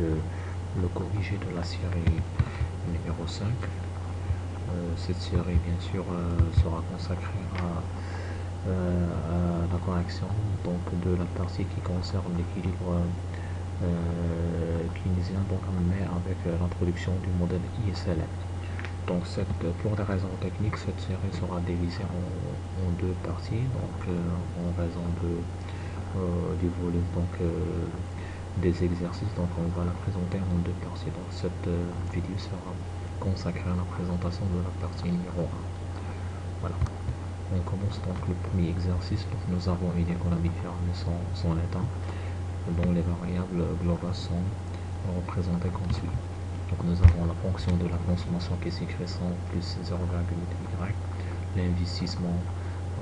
le corrigé de la série numéro 5. Cette série bien sûr sera consacrée à la correction donc de la partie qui concerne l'équilibre keynésien, donc mais avec l'introduction du modèle ISLM. Donc pour des raisons techniques, cette série sera divisée en deux parties, donc en raison du volume des exercices, donc on va la présenter en deux parties. Donc cette vidéo sera consacrée à la présentation de la partie numéro 1. Voilà. On commence donc le premier exercice. Donc nous avons une économie fermée sans état, dont les variables globales sont représentées comme suit. Donc nous avons la fonction de la consommation qui s'écrit 100 plus 0,8 y, l'investissement,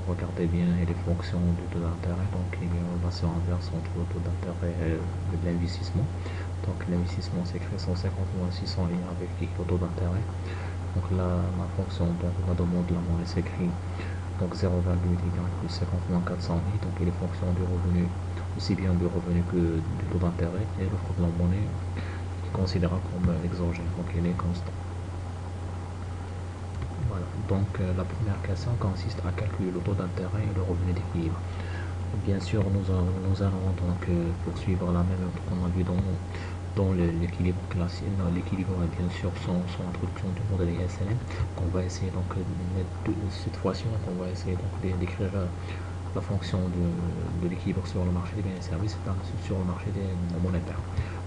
regardez bien, et les fonctions du taux d'intérêt, donc il y a une relation inverse entre le taux d'intérêt et l'investissement. Donc l'investissement s'écrit 150 moins 600 i avec le taux d'intérêt. Donc la fonction, donc la demande de la monnaie s'écrit donc 0,8 y plus 50 moins 400 i, donc il est fonction du revenu, aussi bien du revenu que du taux d'intérêt, et l'offre de la monnaie est considérable comme exogène, donc il est constant. Voilà, donc la première question consiste à calculer le taux d'intérêt et le revenu d'équilibre. Bien sûr, nous allons donc poursuivre la même qu'on a vu dans l'équilibre classique, l'équilibre bien sûr sans introduction du modèle ISLM. On va essayer donc cette fois-ci, on va essayer donc d'écrire la fonction de l'équilibre sur le marché des biens et services et sur le marché des monétaires.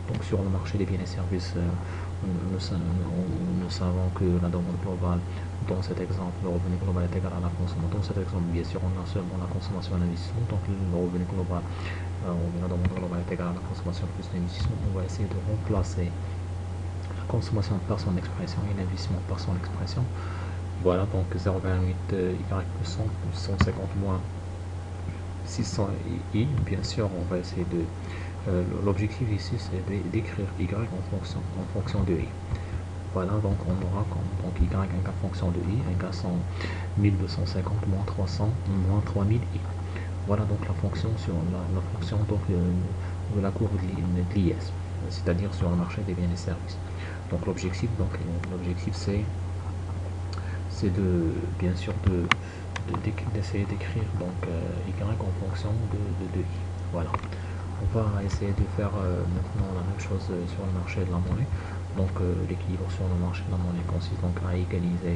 Donc sur le marché des biens et services, nous savons que la demande globale, dans cet exemple, le revenu global est égal à la consommation. Dans cet exemple, bien sûr, on a seulement la consommation et l'investissement, donc le revenu global, la demande globale est égale à la consommation plus l'investissement. On va essayer de remplacer la consommation par son expression et l'investissement par son expression. Voilà, donc 0,8 y plus 100 plus 150 moins 600 i. Bien sûr, on va essayer de l'objectif ici, c'est d'écrire y en fonction de i. Voilà, donc on aura donc y égale fonction de i égale 1250 moins 300 moins 3000 i. Voilà donc la fonction sur la fonction donc, de la courbe de l'IS, c'est-à-dire sur le marché des biens et services. Donc l'objectif c'est de bien sûr d'essayer d'écrire donc y en fonction de i. Voilà. On va essayer de faire maintenant la même chose sur le marché de la monnaie. Donc l'équilibre sur le marché de la monnaie consiste donc à égaliser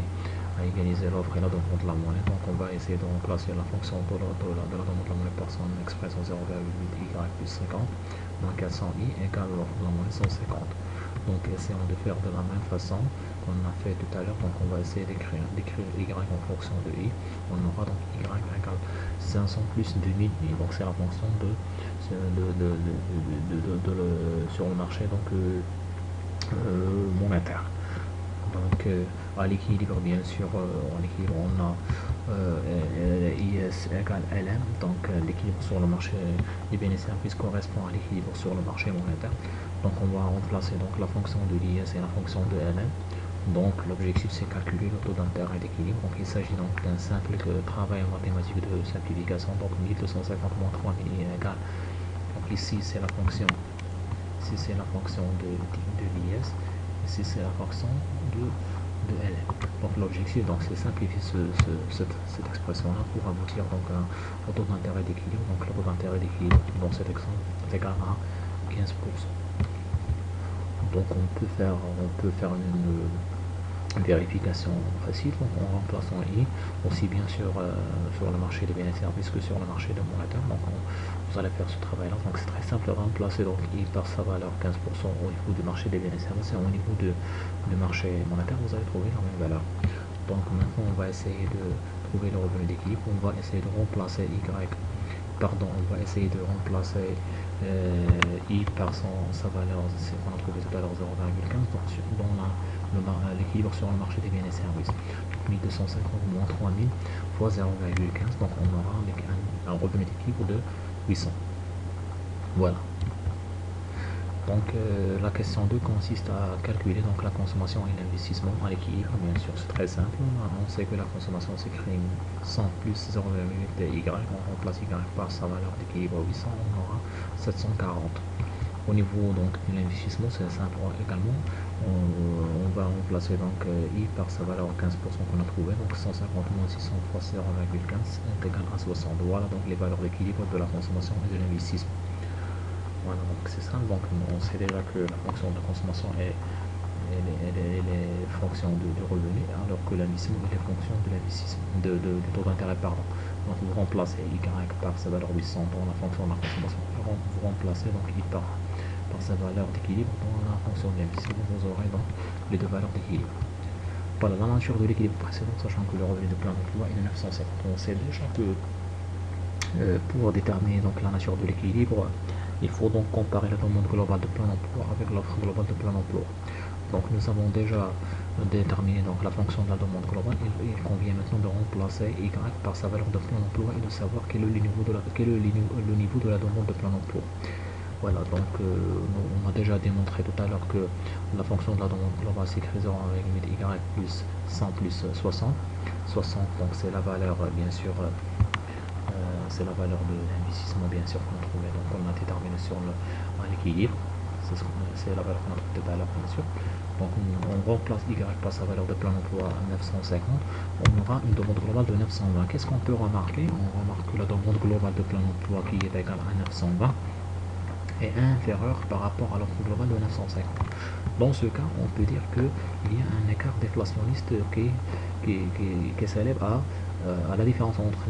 l'offre et la demande de la monnaie. Donc on va essayer de remplacer la fonction de la demande de la monnaie par son expression 0,8 y plus 50 moins 400 i égale l'offre de la monnaie 150. Donc essayons de faire de la même façon qu'on a fait tout à l'heure. Donc on va essayer d'écrire y en fonction de i. On aura donc y égale 500 plus 2000 i. Donc c'est la fonction sur le marché donc monétaire. Donc à l'équilibre, bien sûr, en équilibre on a IS égale LM, donc l'équilibre sur le marché des biens et services correspond à l'équilibre sur le marché monétaire. Donc on va remplacer donc la fonction de l'IS et la fonction de LM. Donc l'objectif c'est calculer le taux d'intérêt d'équilibre. Donc il s'agit donc d'un simple travail mathématique de simplification. Donc 1250 moins 3000 égale. Donc ici c'est la fonction de l'IS, ici c'est la fonction de LM. Donc l'objectif c'est simplifier cette expression là pour aboutir donc au taux d'intérêt d'équilibre. Donc le taux d'intérêt d'équilibre dans cet exemple est égal à 15%. Donc on peut faire une vérification facile en remplaçant i, aussi bien sur le marché des biens et services que sur le marché des monétaires. Donc vous allez faire ce travail là. Donc c'est très simple de remplacer donc i par sa valeur 15% au niveau du marché des biens et services, et au niveau du marché monétaire vous allez trouver la même valeur. Donc maintenant on va essayer de trouver le revenu d'équilibre. On va essayer de remplacer on va essayer de remplacer i par sa valeur, c'est qu'on a trouvé tout à l'heure 0,15, dans l'équilibre sur le marché des biens et services. Donc 1250 moins 3000 fois 0,15, donc on aura un revenu d'équilibre de 800. Voilà. Donc la question 2 consiste à calculer donc la consommation et l'investissement à l'équilibre. Bien sûr c'est très simple, on sait que la consommation s'écrit 100 plus 0,8 y, on remplace y par sa valeur d'équilibre 800, on aura 740. Au niveau donc de l'investissement, c'est simple également. On va remplacer donc I par sa valeur 15% qu'on a trouvé, donc 150 moins 600 fois 0,15 est égal à 60. Voilà donc les valeurs d'équilibre de la consommation et de l'investissement. Voilà, donc c'est ça. Donc on sait déjà que la fonction de consommation est fonction de revenu, alors que l'investissement est fonction de l'investissement, du taux d'intérêt, pardon. Donc vous remplacez Y par sa valeur 800 dans la fonction de la consommation. Vous remplacez donc I par sa valeur d'équilibre dans la fonction de l'investissement. Vous aurez donc les deux valeurs d'équilibre. Voilà la nature de l'équilibre précédent, sachant que le revenu de plein emploi est de 950. On sait déjà que pour déterminer donc la nature de l'équilibre, il faut donc comparer la demande globale de plein emploi avec l'offre globale de plein emploi. Donc nous avons déjà déterminé donc la fonction de la demande globale. Il convient maintenant de remplacer Y par sa valeur de plein emploi et de savoir quel est le niveau de la demande de plein emploi. Voilà, donc on a déjà démontré tout à l'heure que la fonction de la demande globale s'écrisera avec limite Y plus 100 plus 60. 60 donc c'est la valeur bien sûr c'est la valeur de l'investissement bien sûr qu'on a trouvé, donc on a déterminé sur l'équilibre, c'est la valeur qu'on a trouvée tout à l'heure bien sûr. Donc on remplace Y par sa valeur de plein emploi à 950, on aura une demande globale de 920. Qu'est-ce qu'on peut remarquer? On remarque que la demande globale de plein emploi qui est égale à 920 est inférieure par rapport à l'offre globale de 950. Dans ce cas, on peut dire qu'il y a un écart déflationniste qui s'élève à la différence entre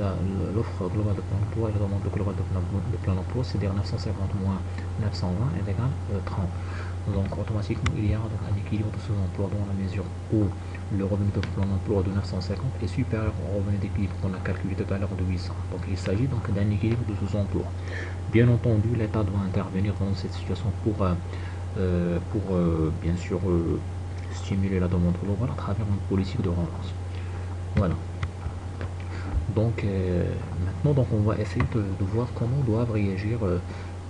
l'offre globale de plein emploi et la demande globale de plein emploi, c'est-à-dire 950 moins 920 est égal à 30. Donc automatiquement, il y a donc un équilibre de sous-emploi dans la mesure où le revenu de plein emploi de 950 est supérieur au revenu d'équilibre qu'on a calculé tout à l'heure de 800. Donc il s'agit donc d'un équilibre de sous-emploi. Bien entendu, l'État doit intervenir dans cette situation pour bien sûr stimuler la demande globale à travers une politique de relance. Voilà. Donc maintenant donc on va essayer de voir comment doivent réagir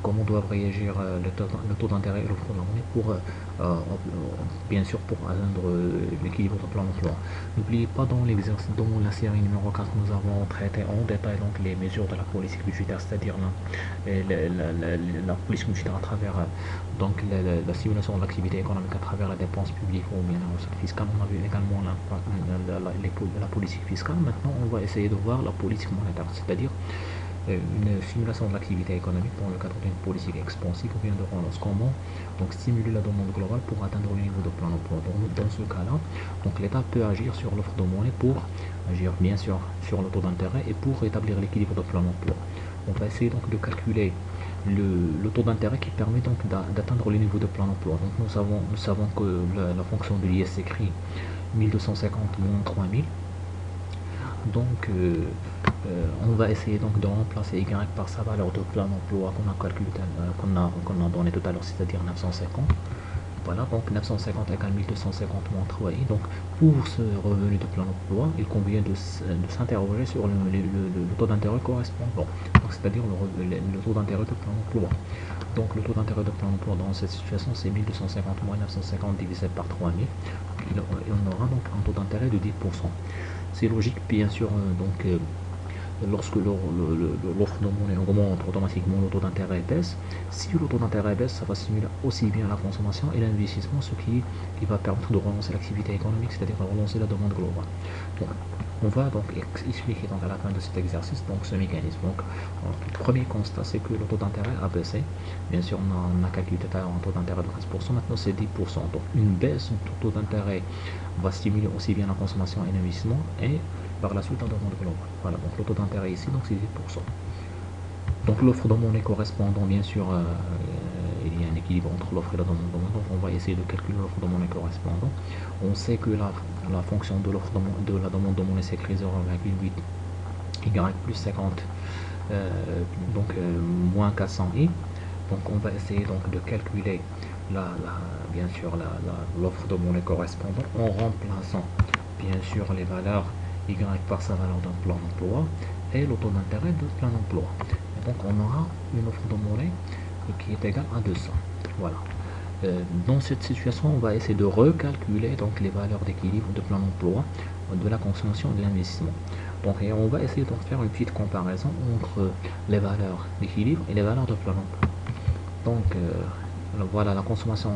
le taux d'intérêt et l'offre de la monnaie pour bien sûr pour atteindre l'équilibre de plan d'emploi. N'oubliez pas dans l'exercice, dans la série numéro 4, nous avons traité en détail donc les mesures de la politique budgétaire, c'est-à-dire la politique budgétaire à travers donc la stimulation de l'activité économique à travers la dépense publique ou bien la recette fiscale. On a vu également la politique fiscale. Maintenant on va essayer de voir la politique monétaire, c'est-à-dire une stimulation de l'activité économique dans le cadre d'une politique expansive ou bien de relance. Comment donc stimuler la demande globale pour atteindre le niveau de plein emploi. Dans ce cas-là, donc l'État peut agir sur l'offre de monnaie pour agir bien sûr sur le taux d'intérêt et pour établir l'équilibre de plein emploi. On va essayer donc de calculer le taux d'intérêt qui permet donc d'atteindre le niveau de plein emploi. Donc nous savons que la fonction de l'IS s'écrit 1250 moins 3000. Donc on va essayer donc de remplacer Y par sa valeur de plein emploi qu'on a calculé, qu'on a donné tout à l'heure, c'est-à-dire 950. Voilà, donc 950 égale 1250 moins 3i. Donc pour ce revenu de plein emploi, il convient de s'interroger sur le taux d'intérêt correspondant, c'est-à-dire le taux d'intérêt de plein emploi. Donc le taux d'intérêt de plein emploi dans cette situation, c'est 1250 moins 950 divisé par 3000. On aura donc un taux d'intérêt de 10%. C'est logique, bien sûr, lorsque l'offre de monnaie augmente, automatiquement le taux d'intérêt baisse. Si le taux d'intérêt baisse, ça va stimuler aussi bien la consommation et l'investissement, ce qui va permettre de relancer l'activité économique, c'est-à-dire de relancer la demande globale. Donc, on va donc expliquer donc à la fin de cet exercice donc ce mécanisme. Donc, le premier constat, c'est que le taux d'intérêt a baissé. Bien sûr, on a calculé tout à l'heure un taux d'intérêt de 15%, maintenant c'est 10%. Donc, une baisse du taux d'intérêt va stimuler aussi bien la consommation et l'investissement et par la suite la demande globale. Voilà, donc le taux d'intérêt ici, donc c'est 10%. Donc l'offre de monnaie correspondant, bien sûr, il y a un équilibre entre l'offre et la demande de monnaie. Donc on va essayer de calculer l'offre de monnaie correspondant. On sait que la fonction de l'offre de la demande de monnaie s'écrit 0,8 Y plus 50 donc moins 400i. Donc on va essayer donc de calculer bien sûr l'offre de monnaie correspondante en remplaçant bien sûr les valeurs Y par sa valeur d'un plan d'emploi et le taux d'intérêt de plein emploi. Et donc on aura une offre de monnaie qui est égale à 200. Voilà. Dans cette situation, on va essayer de recalculer donc les valeurs d'équilibre de plein emploi, de la consommation et de l'investissement. Donc et on va essayer de faire une petite comparaison entre les valeurs d'équilibre et les valeurs de plein emploi. Donc voilà, la consommation,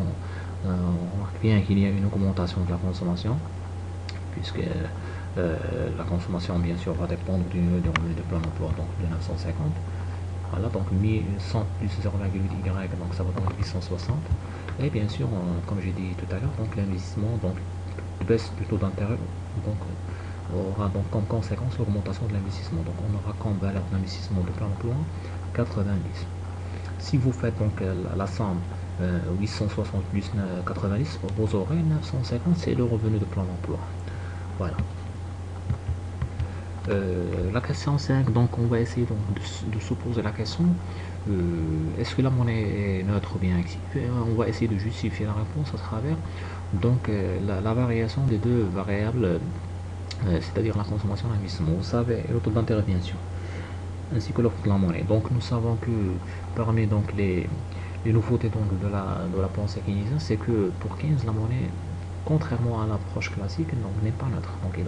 on remarque bien qu'il y a une augmentation de la consommation, puisque la consommation, bien sûr, va dépendre du niveau de revenu de plein emploi, donc de 950. Voilà, donc 1100 plus 0,8Y, donc ça va donner 860. Et bien sûr, comme j'ai dit tout à l'heure, donc l'investissement, donc baisse du taux d'intérêt, donc aura donc comme conséquence l'augmentation de l'investissement. Donc on aura comme valeur d'investissement de plein emploi 90. Si vous faites donc la somme 860 plus 90, vous aurez 950, c'est le revenu de plein emploi. Voilà. La question 5, donc on va essayer donc de se poser la question, est-ce que la monnaie est neutre ou bien active? On va essayer de justifier la réponse à travers donc la variation des deux variables, c'est-à-dire la consommation et l'investissement. Vous savez, le taux d'intérêt bien sûr, ainsi que l'offre de la monnaie. Donc nous savons que parmi donc les nouveautés donc de la pensée keynesienne, c'est que pour Keynes, la monnaie, contrairement à l'approche classique, n'est pas neutre. Donc elle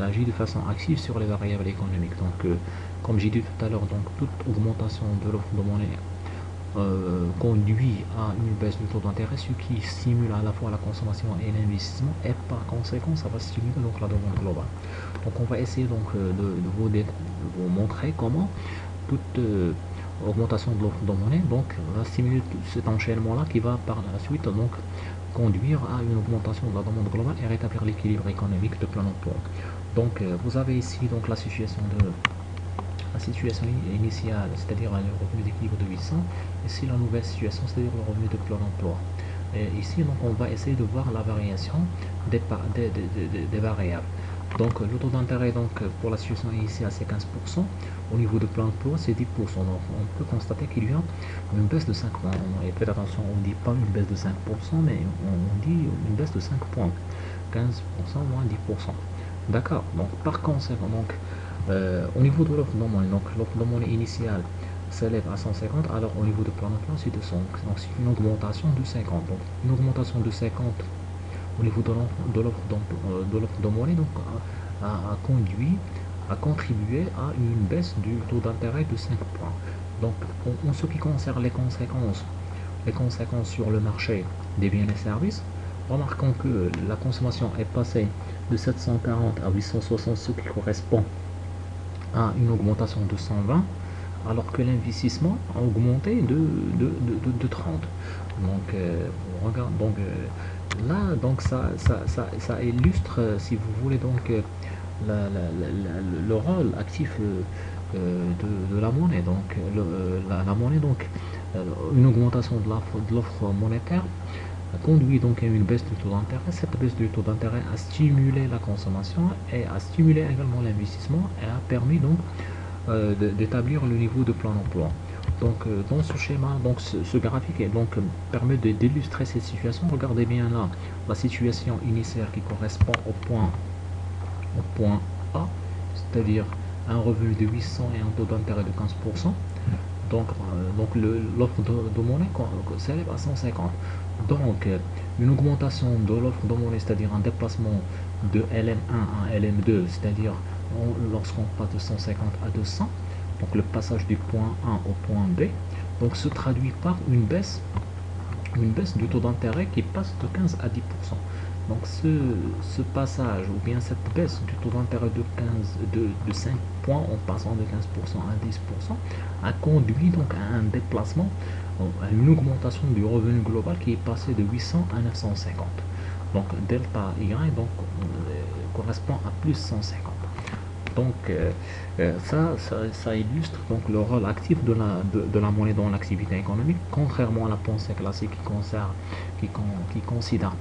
agit de façon active sur les variables économiques. Donc, comme j'ai dit tout à l'heure, donc toute augmentation de l'offre de monnaie conduit à une baisse du taux d'intérêt, ce qui stimule à la fois la consommation et l'investissement, et par conséquent, ça va stimuler donc la demande globale. Donc, on va essayer donc de vous montrer comment toute augmentation de l'offre de monnaie donc va stimuler cet enchaînement-là qui va par la suite donc conduire à une augmentation de la demande globale et rétablir l'équilibre économique de plein emploi. Donc vous avez ici donc la situation initiale, c'est-à-dire le revenu d'équilibre de 800, et ici la nouvelle situation, c'est-à-dire le revenu de plein emploi. Et ici donc on va essayer de voir la variation des variables. Donc le taux d'intérêt donc pour la situation initiale c'est 15%, au niveau de plein emploi c'est 10%. Donc on peut constater qu'il y a une baisse de 5 points. Et faites attention, on ne dit pas une baisse de 5%, mais on dit une baisse de 5 points. 15% moins 10%. D'accord. Donc par conséquent, donc, au niveau de l'offre de monnaie, donc l'offre de monnaie initiale s'élève à 150, alors au niveau de plein emploi c'est 200. Donc c'est une augmentation de 50. Donc une augmentation de 50 au niveau de l'offre de monnaie donc, a contribué à une baisse du taux d'intérêt de 5 points. Donc en ce qui concerne les conséquences sur le marché des biens et services, remarquons que la consommation est passée de 740 à 860, ce qui correspond à une augmentation de 120, alors que l'investissement a augmenté de 30. Donc, regarde, donc là, donc ça illustre, si vous voulez, donc le rôle actif de la monnaie. Donc, la monnaie, donc, une augmentation de l'offre monétaire conduit donc à une baisse du taux d'intérêt. Cette baisse du taux d'intérêt a stimulé la consommation et a stimulé également l'investissement et a permis donc d'établir le niveau de plein emploi. Donc dans ce schéma, donc ce graphique donc permet d'illustrer cette situation. Regardez bien là la situation initiale qui correspond au point A, c'est-à-dire un revenu de 800 et un taux d'intérêt de 15%. Donc l'offre de monnaie s'élève à 150. Donc une augmentation de l'offre de monnaie, c'est-à-dire un déplacement de LM1 à LM2, c'est-à-dire lorsqu'on passe de 150 à 200, donc le passage du point A au point B, donc se traduit par une baisse du taux d'intérêt qui passe de 15 à 10%. Donc ce passage ou bien cette baisse du taux d'intérêt de 5 points en passant de 15% à 10% a conduit donc à un déplacement, à une augmentation du revenu global qui est passé de 800 à 950. Donc delta Y donc, correspond à plus 150. Donc ça illustre donc le rôle actif de la monnaie dans l'activité économique, contrairement à la pensée classique qui considère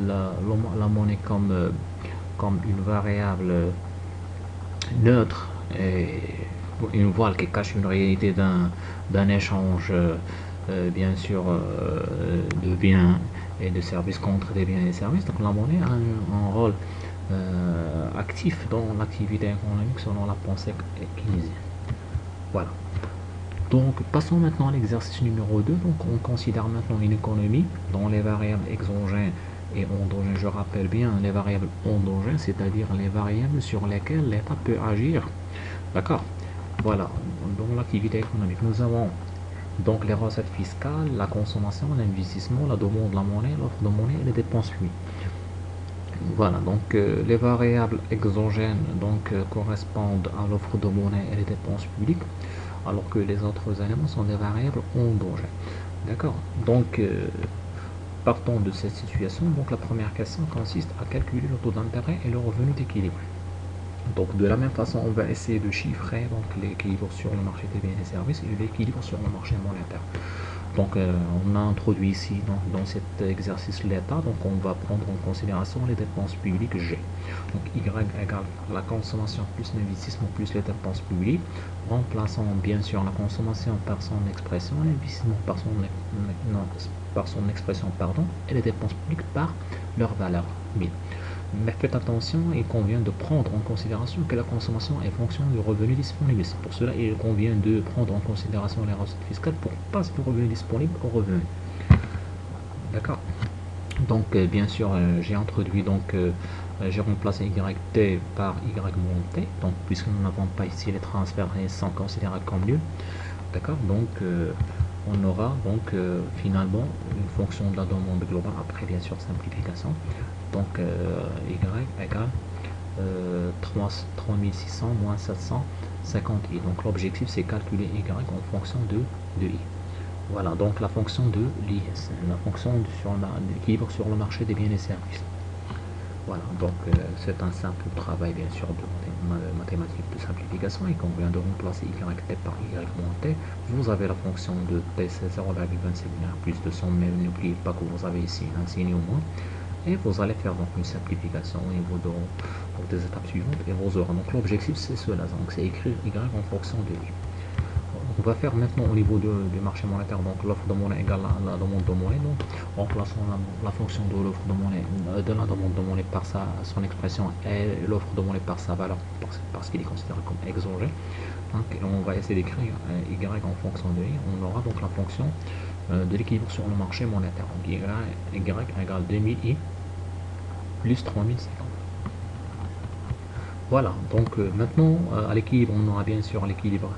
la monnaie comme une variable neutre et une voile qui cache une réalité d'un échange bien sûr de biens et de services contre des biens et des services. Donc la monnaie a un rôle actif dans l'activité économique selon la pensée keynésienne. Voilà. Donc passons maintenant à l'exercice numéro 2. Donc on considère maintenant une économie dont les variables exogènes et endogènes, je rappelle bien les variables endogènes, c'est-à-dire les variables sur lesquelles l'État peut agir. D'accord. Voilà. Dans l'activité économique, nous avons Donc les recettes fiscales, la consommation, l'investissement, la demande de la monnaie, l'offre de monnaie et les dépenses publiques. Voilà, donc les variables exogènes correspondent à l'offre de monnaie et les dépenses publiques, alors que les autres éléments sont des variables endogènes. D'accord. Donc partant de cette situation, donc la première question consiste à calculer le taux d'intérêt et le revenu d'équilibre. Donc de la même façon, on va essayer de chiffrer l'équilibre sur le marché des biens et services et l'équilibre sur le marché monétaire. Donc on a introduit ici dans cet exercice l'état, donc on va prendre en considération les dépenses publiques G. Donc Y égale la consommation plus l'investissement plus les dépenses publiques, remplaçant bien sûr la consommation par son expression, l'investissement par son expression pardon, et les dépenses publiques par leur valeur 1000. Mais faites attention, il convient de prendre en considération que la consommation est fonction du revenu disponible. C'est pour cela il convient de prendre en considération les recettes fiscales pour passer du revenu disponible au revenu. D'accord. Donc bien sûr j'ai introduit j'ai remplacé YT par Y moins T. Donc puisque nous n'avons pas ici les transferts et sont considérés comme nuls. D'accord. Donc on aura finalement une fonction de la demande globale après bien sûr simplification. Donc Y égale 3600 moins 750i. Donc l'objectif c'est calculer Y en fonction de I. Voilà, donc la fonction de l'IS, la fonction d'équilibre sur le marché des biens et services. Voilà, donc c'est un simple travail bien sûr de mathématiques de simplification. Il convient de remplacer YT par Y moins T. Vous avez la fonction de T, c'est 0,27 plus 200, mais n'oubliez pas que vous avez ici un signe au moins. Et vous allez faire donc une simplification au niveau des étapes suivantes et vous aurez donc l'objectif c'est cela, donc c'est écrire Y en fonction de I. On va faire maintenant au niveau du marché monétaire, donc l'offre de monnaie égale la demande de monnaie, donc remplaçons la fonction de l'offre de monnaie de la demande de monnaie par son expression et l'offre de monnaie par sa valeur parce qu'il est considéré comme exogène. Donc on va essayer d'écrire Y en fonction de I. On aura donc la fonction de l'équilibre sur le marché monétaire. Donc Y égale 2000i plus 3050. Voilà, donc maintenant à l'équilibre, on aura bien sûr l'équilibre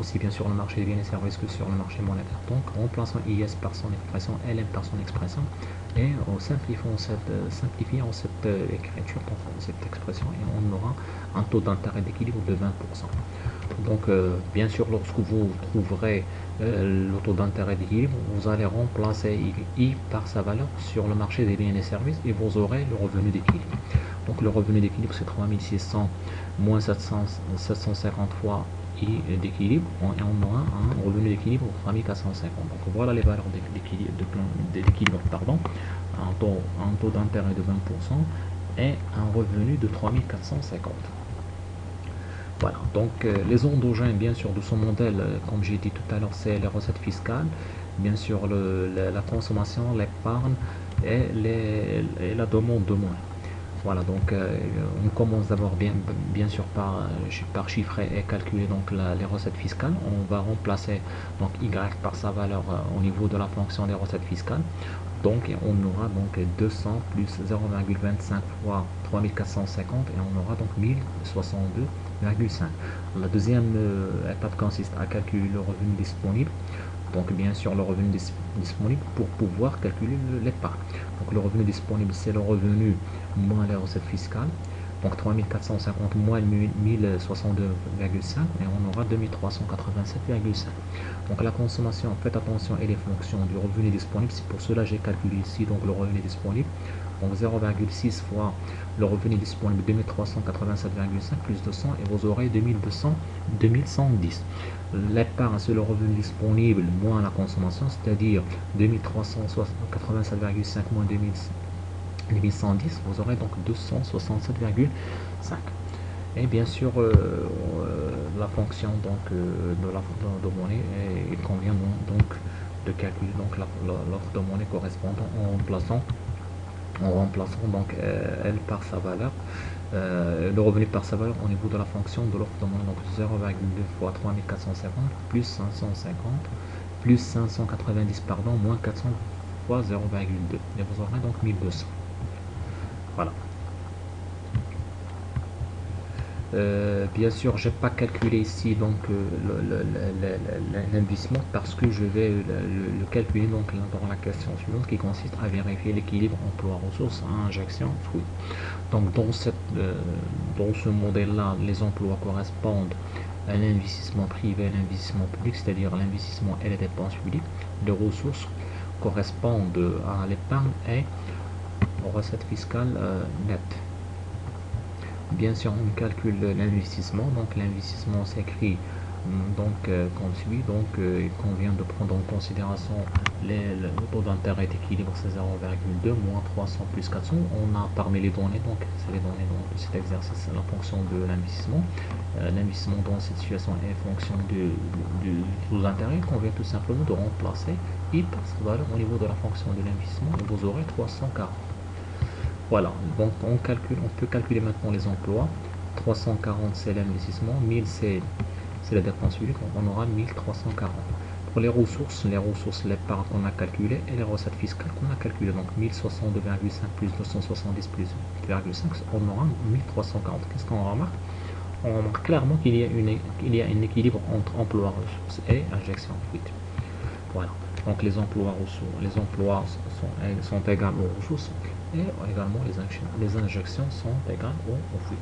aussi bien sur le marché des biens et services que sur le marché monétaire. Donc remplaçons IS par son expression, LM par son expression, et simplifions cette écriture, cette expression, et on aura un taux d'intérêt d'équilibre de 20%. Donc bien sûr, lorsque vous trouverez le taux d'intérêt d'équilibre, vous allez remplacer I par sa valeur sur le marché des biens et services et vous aurez le revenu d'équilibre. Donc le revenu d'équilibre c'est 3600 moins 750 fois I d'équilibre et on aura un revenu d'équilibre de 3450. Donc voilà les valeurs d'équilibre, un taux d'intérêt de 20% et un revenu de 3450. Voilà, donc les endogènes bien sûr de son modèle, comme j'ai dit tout à l'heure, c'est les recettes fiscales, bien sûr la consommation, l'épargne et la demande de monnaie. Voilà, donc on commence d'abord bien sûr par chiffrer et calculer donc les recettes fiscales. On va remplacer donc Y par sa valeur au niveau de la fonction des recettes fiscales. Donc on aura donc 200 plus 0,25 fois 3450 et on aura donc 1062,5. La deuxième étape consiste à calculer le revenu disponible. Donc bien sûr le revenu disponible pour pouvoir calculer l'épargne. Donc le revenu disponible c'est le revenu moins les recettes fiscales. Donc 3450 moins 1062,5 et on aura 2387,5. Donc la consommation, faites attention, elle est fonction du revenu disponible. C'est pour cela que j'ai calculé ici donc le revenu disponible. Donc 0,6 fois le revenu disponible 2387,5 plus 200 et vous aurez 2110. L'épargne c'est le revenu disponible moins la consommation, c'est-à-dire 2387,5 moins 2110, vous aurez donc 267,5. Et bien sûr la fonction de monnaie, il convient donc de calculer donc l'offre de monnaie correspondant en remplaçant donc elle par sa valeur, le revenu par sa valeur au niveau de la fonction de l'offre de monnaie, donc 0,2 fois 3450 plus 550 plus 590 pardon moins 400 fois 0,2 et vous aurez donc 1200. Voilà. Bien sûr, j'ai pas calculé ici donc l'investissement parce que je vais le calculer donc dans la question suivante qui consiste à vérifier l'équilibre emploi-ressources à injection fruit. Donc dans ce modèle-là, les emplois correspondent à l'investissement privé et l'investissement public, c'est-à-dire l'investissement et les dépenses publiques. Les ressources correspondent à l'épargne et aux recettes fiscales nettes. Bien sûr, on calcule l'investissement. Donc l'investissement s'écrit comme suit. Donc il convient de prendre en considération le taux d'intérêt d'équilibre, c'est 0,2 moins 300 plus 400. On a parmi les données, donc c'est les données de cet exercice, la fonction de l'investissement. L'investissement dans cette situation est fonction du taux d'intérêt. Il convient tout simplement de remplacer I par cette valeur au niveau de la fonction de l'investissement et vous aurez 340. Voilà, donc on peut calculer maintenant les emplois. 340 c'est l'investissement, 1000 c'est la dépense publique, donc on aura 1340. Pour les ressources, l'épargne qu'on a calculé et les recettes fiscales qu'on a calculées. Donc 1062,5 plus 270 plus 2,5, on aura 1340. Qu'est-ce qu'on remarque? On remarque clairement qu'il y a un équilibre entre emploi, ressources et injection fluide. Voilà, donc les emplois sont égaux aux ressources et également les injections sont égales aux flux.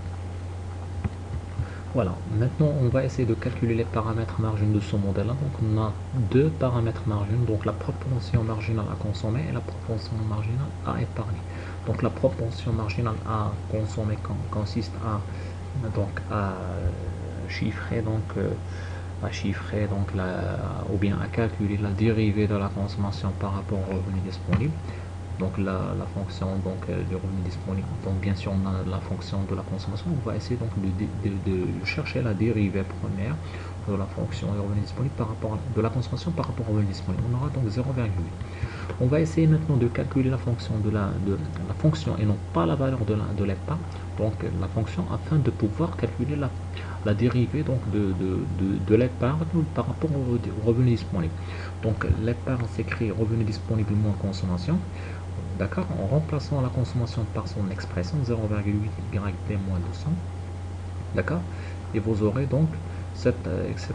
Voilà, maintenant on va essayer de calculer les paramètres marginaux de ce modèle-là. Donc on a deux paramètres marginaux, donc la propension marginale à consommer et la propension marginale à épargner. Donc la propension marginale à consommer consiste à chiffrer ou bien à calculer la dérivée de la consommation par rapport au revenu disponible. Donc la fonction du revenu disponible. Donc bien sûr on a la fonction de la consommation. On va essayer donc de chercher la dérivée première de la fonction du revenu disponible par rapport de la consommation par rapport au revenu disponible. On aura donc 0,8. On va essayer maintenant de calculer la fonction de la fonction et non pas la valeur de l'épargne. Donc la fonction afin de pouvoir calculer la dérivée donc de l'épargne par rapport au revenu disponible. Donc l'épargne s'écrit revenu disponible moins consommation. D'accord, en remplaçant la consommation par son expression 0,8 YT moins 200. D'accord, et vous aurez donc cette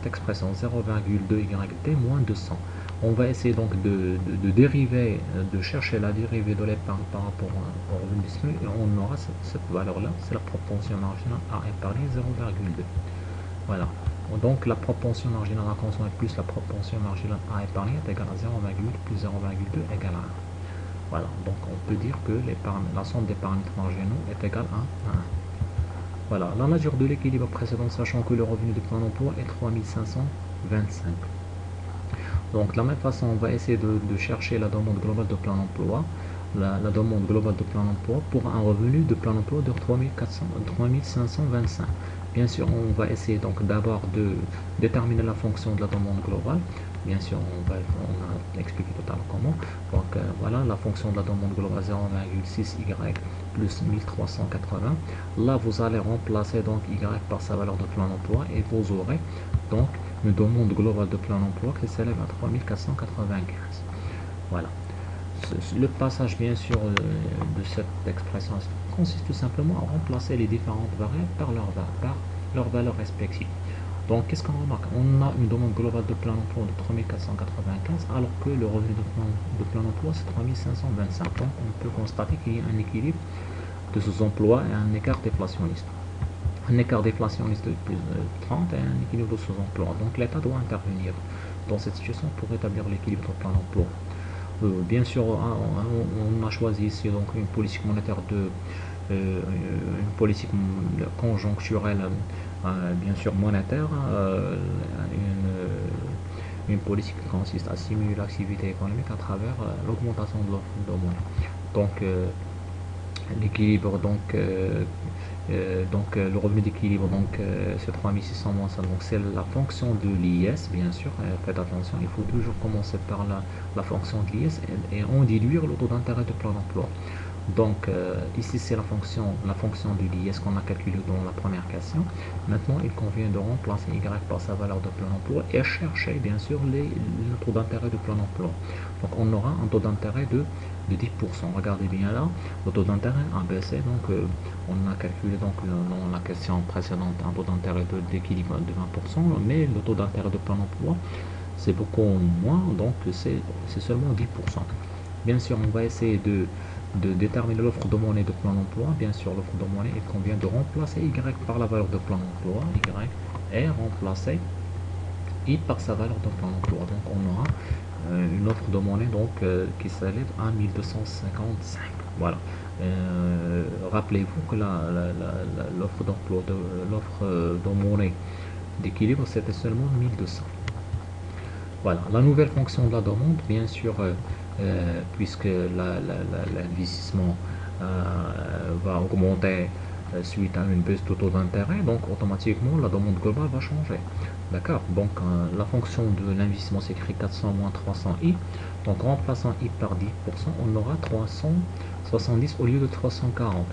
expression 0,2 YT moins 200. On va essayer donc de chercher la dérivée de l'épargne par rapport au revenu disponible et on aura cette valeur-là, c'est la propension marginale à épargner 0,2. Voilà, donc la propension marginale à consommer plus la propension marginale à épargner est égale à 0,8 plus 0,2 égale à 1. Voilà, donc on peut dire que la somme des paramètres marginaux est égale à 1. Voilà, la nature de l'équilibre précédent, sachant que le revenu de plein emploi est 3525. Donc de la même façon, on va essayer de chercher la demande globale de plein emploi. La demande globale de plein emploi pour un revenu de plein emploi de 3525. Bien sûr, on va essayer donc d'abord de déterminer la fonction de la demande globale. Bien sûr, on a expliqué tout à l'heure comment. Donc voilà, la fonction de la demande globale 0,6y plus 1380. Là, vous allez remplacer donc y par sa valeur de plein emploi et vous aurez donc une demande globale de plein emploi qui s'élève à 3495. Voilà. Le passage bien sûr de cette expression consiste tout simplement à remplacer les différentes variables par leurs valeurs respectives. Donc qu'est-ce qu'on remarque? On a une demande globale de plein emploi de 3495 alors que le revenu de plein emploi c'est 3525. Donc on peut constater qu'il y a un équilibre de ces emplois et un écart déflationniste. Un écart déflationniste de plus de 30 et un équilibre de ces emplois. Donc l'État doit intervenir dans cette situation pour établir l'équilibre de plein emploi. Bien sûr, on a choisi ici donc une politique monétaire une politique conjoncturelle, bien sûr monétaire, une politique qui consiste à stimuler l'activité économique à travers l'augmentation de l'offre de monnaie. Donc l'équilibre le revenu d'équilibre c'est 3600 moins ça, donc c'est la fonction de l'IS bien sûr. Faites attention, il faut toujours commencer par la fonction de l'IS et en déduire le taux d'intérêt de plein emploi. Donc ici c'est la fonction du liesse qu'on a calculé dans la première question. Maintenant il convient de remplacer y par sa valeur de plein emploi et chercher bien sûr le taux d'intérêt de plein emploi. Donc on aura un taux d'intérêt de 10%. Regardez bien là, le taux d'intérêt a baissé, donc on a calculé donc dans la question précédente un taux d'intérêt d'équilibre de 20%, mais le taux d'intérêt de plein emploi c'est beaucoup moins, donc c'est seulement 10%. Bien sûr, on va essayer de déterminer l'offre de monnaie de plein emploi. Bien sûr, l'offre de monnaie, il convient de remplacer Y par la valeur de plein emploi. Y est remplacé I par sa valeur de plein emploi. Donc, on aura une offre de monnaie donc, qui s'élève à 1255. Voilà. Rappelez-vous que l'offre d'emploi, l'offre de monnaie d'équilibre, c'était seulement 1200. Voilà, la nouvelle fonction de la demande, bien sûr, puisque l'investissement va augmenter suite à une baisse de taux d'intérêt, donc automatiquement la demande globale va changer. D'accord. Donc la fonction de l'investissement s'écrit 400 moins 300i. Donc remplaçant i par 10%, on aura 370 au lieu de 340.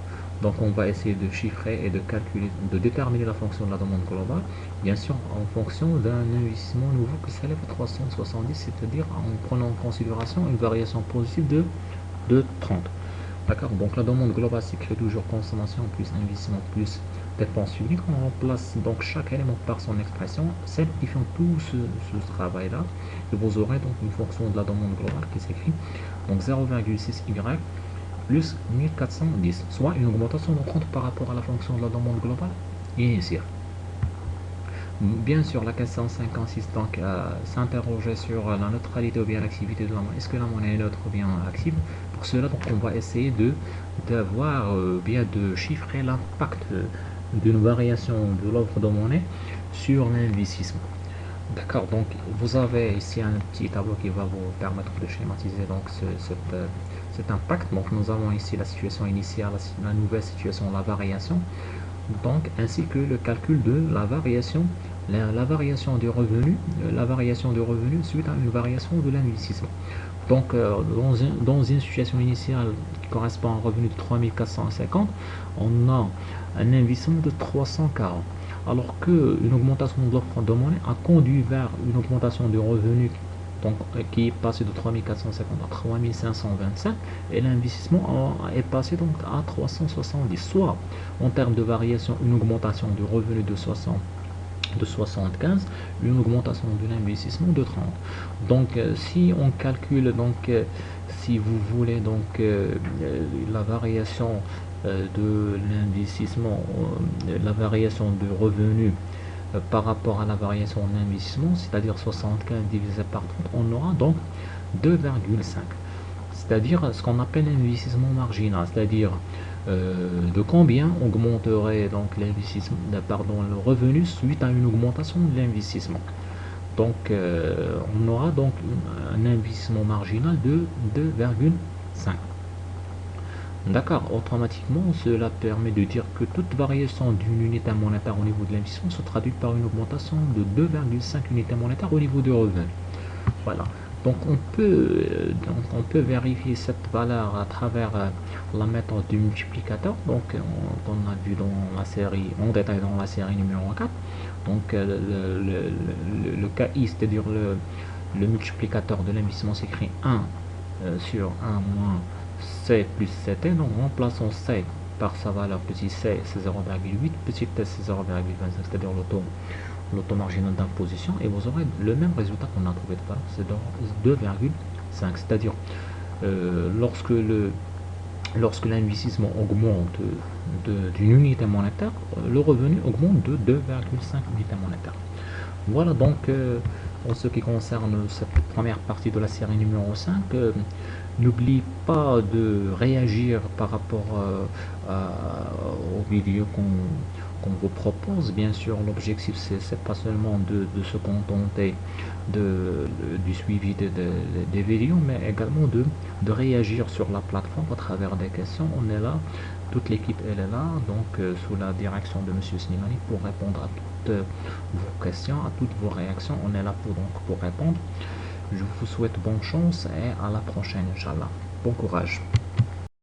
Donc on va essayer de chiffrer et de calculer, de déterminer la fonction de la demande globale, bien sûr en fonction d'un investissement nouveau qui s'élève à 370, c'est-à-dire en prenant en considération une variation positive de 30. D'accord. Donc la demande globale s'écrit toujours consommation plus investissement plus dépense unique. On remplace donc chaque élément par son expression, simplifiant tout ce travail-là. Et vous aurez donc une fonction de la demande globale qui s'écrit donc 0,6y plus 1410, soit une augmentation de 30 par rapport à la fonction de la demande globale initiale. Bien sûr, la question 56 donc s'interroger sur la neutralité ou bien l'activité de la monnaie. Est-ce que la monnaie est neutre ou bien active? Pour cela, donc, on va essayer d'avoir bien de chiffrer l'impact d'une variation de l'offre de monnaie sur l'investissement. D'accord, donc vous avez ici un petit tableau qui va vous permettre de schématiser donc cet impact. Donc nous avons ici la situation initiale, la nouvelle situation, la variation, donc ainsi que le calcul de la variation, la variation du revenu, suite à une variation de l'investissement. Donc dans une situation initiale qui correspond à un revenu de 3450, on a un investissement de 340. Alors qu'une augmentation de l'offre de monnaie a conduit vers une augmentation du revenu donc, qui est passé de 3450 à 3525 et l'investissement est passé donc à 370, soit en termes de variation une augmentation du revenu de 75, une augmentation de l'investissement de 30. Donc si on calcule donc si vous voulez donc la variation de l'investissement, la variation de revenu par rapport à la variation de l'investissement, c'est-à-dire 75 divisé par 30, on aura donc 2,5. C'est-à-dire ce qu'on appelle l'investissement marginal, c'est-à-dire de combien augmenterait donc l'investissement, le revenu suite à une augmentation de l'investissement. Donc on aura donc un investissement marginal de 2,5. D'accord, automatiquement cela permet de dire que toute variation d'une unité monétaire au niveau de l'investissement se traduit par une augmentation de 2,5 unités monétaires au niveau du revenu. Voilà. Donc on peut vérifier cette valeur à travers la méthode du multiplicateur, donc on a vu dans la série, en détail dans la série numéro 4. Donc le KI, c'est-à-dire le multiplicateur de l'investissement s'écrit 1 sur 1 moins C plus CT, donc remplaçons C par sa valeur petit c, c'est 0,8, petit t, c'est 0,25, c'est-à-dire le taux marginal d'imposition, et vous aurez le même résultat qu'on a trouvé tout à l'heure, c'est 2,5, c'est-à-dire lorsque l'investissement augmente d'une unité monétaire, le revenu augmente de 2,5 unités monétaires. Voilà donc en ce qui concerne cette première partie de la série numéro 5. N'oublie pas de réagir par rapport aux vidéos qu'on vous propose. Bien sûr, l'objectif c'est pas seulement de se contenter du suivi des vidéos, mais également de réagir sur la plateforme à travers des questions. On est là, toute l'équipe elle est là, donc sous la direction de Monsieur Slimani pour répondre à toutes vos questions, à toutes vos réactions. On est là pour répondre. Je vous souhaite bonne chance et à la prochaine, Inch'Allah. Bon courage.